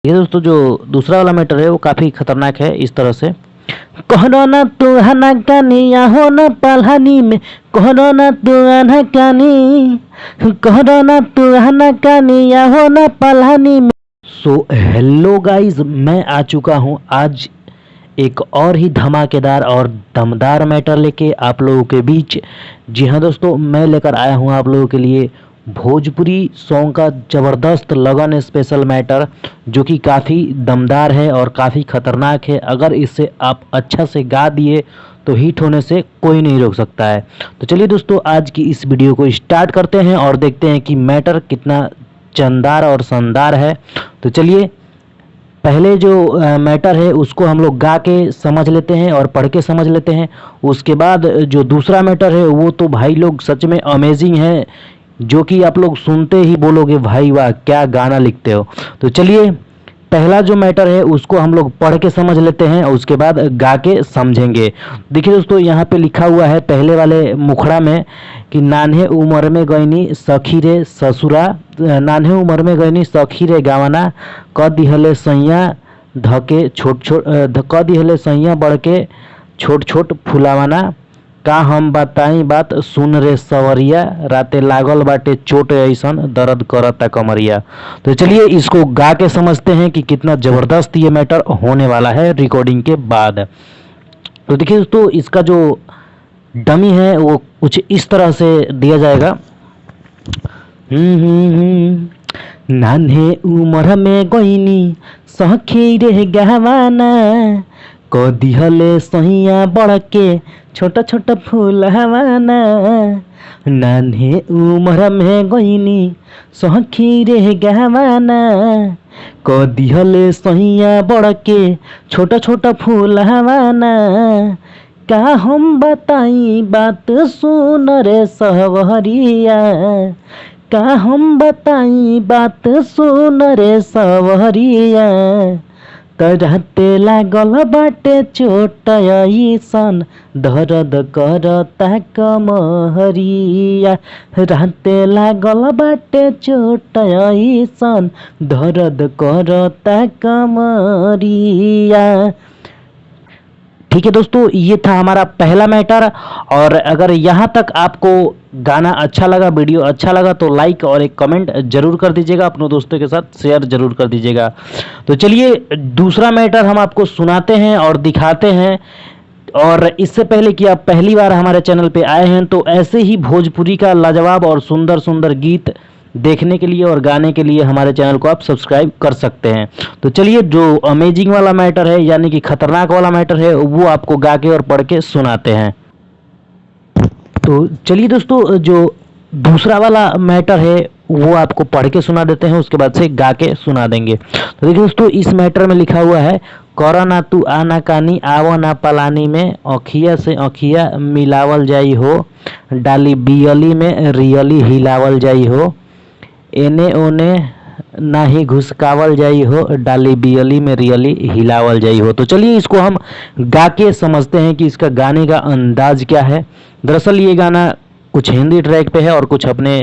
ये दोस्तों जो दूसरा वाला मैटर है वो काफ़ी खतरनाक है इस तरह से। कोरोना तू हना कानिया हो न पलहनी में, कोरोना तू हना कानी, कोरोना तू हना कानिया हो न पलहनी में। सो हेलो गाइस, मैं आ चुका हूँ आज एक और ही धमाकेदार और दमदार मैटर लेके आप लोगों के बीच। जी हाँ दोस्तों, मैं लेकर आया हूँ आप लोगों के लिए भोजपुरी सॉन्ग का ज़बरदस्त लगन स्पेशल मैटर, जो कि काफ़ी दमदार है और काफ़ी ख़तरनाक है। अगर इसे आप अच्छा से गा दिए तो हिट होने से कोई नहीं रोक सकता है। तो चलिए दोस्तों, आज की इस वीडियो को स्टार्ट करते हैं और देखते हैं कि मैटर कितना चंदार और शानदार है। तो चलिए, पहले जो मैटर है उसको हम लोग गा के समझ लेते हैं और पढ़ के समझ लेते हैं। उसके बाद जो दूसरा मैटर है वो तो भाई लोग सच में अमेजिंग है, जो कि आप लोग सुनते ही बोलोगे भाई वाह क्या गाना लिखते हो। तो चलिए, पहला जो मैटर है उसको हम लोग पढ़ के समझ लेते हैं और उसके बाद गा के समझेंगे। देखिए दोस्तों, यहाँ पे लिखा हुआ है पहले वाले मुखड़ा में कि नान्हे उम्र में गईनी सखी रे ससुरा, नान्हे उम्र में गईनी सखी रे गावना, क दिहले सैया धके छोट छोट, क दिहले सैया बढ़ के छोट छोट फुलावाना, का हम बताई बात सुन रे सवरिया, राते लागल बाटे चोट ऐसन दर्द करता कमरिया। तो चलिए इसको गा के समझते हैं कि कितना ज़बरदस्त ये मैटर होने वाला है रिकॉर्डिंग के बाद। तो देखिए दोस्तों, इसका जो डमी है वो कुछ इस तरह से दिया जाएगा। नान्हे उमर में गईनी सखी रे गहवाना, को दिहले सहिया बढ़ के छोटा छोटा फूल हवाना, नान्हे उमर में गईनी सखी रे गहवाना, को दिहले सहिया बढ़ के छोटा छोटा फूल हवाना, का हम बताई बात सुन रे सवरिया, का हम बताई बात सुन रे सवरिया, रहते लागल बाटे चोट ऐसन दर्द करता कमरिया, रहते लागल बाटे चोट ऐसन दर्द करता कमरिया। ठीक है दोस्तों, ये था हमारा पहला मैटर। और अगर यहाँ तक आपको गाना अच्छा लगा, वीडियो अच्छा लगा तो लाइक और एक कमेंट जरूर कर दीजिएगा, अपने दोस्तों के साथ शेयर जरूर कर दीजिएगा। तो चलिए दूसरा मैटर हम आपको सुनाते हैं और दिखाते हैं। और इससे पहले कि आप पहली बार हमारे चैनल पे आए हैं तो ऐसे ही भोजपुरी का लाजवाब और सुंदर सुंदर गीत देखने के लिए और गाने के लिए हमारे चैनल को आप सब्सक्राइब कर सकते हैं। तो चलिए, जो अमेजिंग वाला मैटर है यानी कि खतरनाक वाला मैटर है वो आपको गा के और पढ़ के सुनाते हैं। तो चलिए दोस्तों, जो दूसरा वाला मैटर है वो आपको पढ़ के सुना देते हैं, उसके बाद से गा के सुना देंगे। तो देखिए दोस्तों, इस मैटर में लिखा हुआ है, कोरोना तू आना कानी आवो ना पलानी में, अखिया से अखिया मिलावल जाई हो, डाली बियली में रियली हिलावल जाई हो, एने ओने ना ही घुसकावल जाई हो, डाली बियली में रियली हिलावल जाई हो। तो चलिए इसको हम गा के समझते हैं कि इसका गाने का अंदाज क्या है। दरअसल ये गाना कुछ हिंदी ट्रैक पे है और कुछ अपने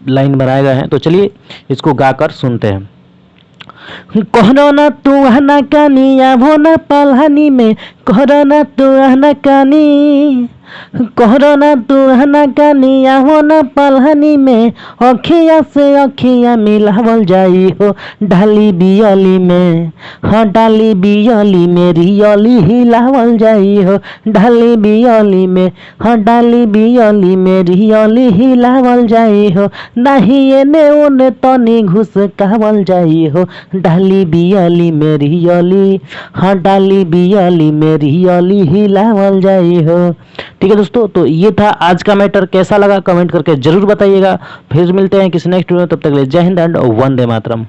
लाइन बनाए गए हैं। तो चलिए इसको गाकर सुनते हैं। कोरोना तू हना कानी आवो ना पलहनी में, कोरोना तू हना कानी, कोरोना तू हना कानी आवो ना पलहनी में, अखिया से अखिया मिलावल जाई हो, डाली बियली में, हाँ डाली बियली में रियली हिलावल जाई हो, डाली बियली में, हाँ डाली बियली में रियली हिलावल जाई हो, नाही एने ओने तनी घुसकावल जाई हो, डाली बियली में रियली, हाँ डाली बियली में रियली हिलावल जाई हो। ठीक है दोस्तों, तो ये था आज का मैटर। कैसा लगा कमेंट करके जरूर बताइएगा। फिर मिलते हैं किसी नेक्स्ट वीडियो में, तब तक के लिए जय हिंद एंड वंदे मातरम।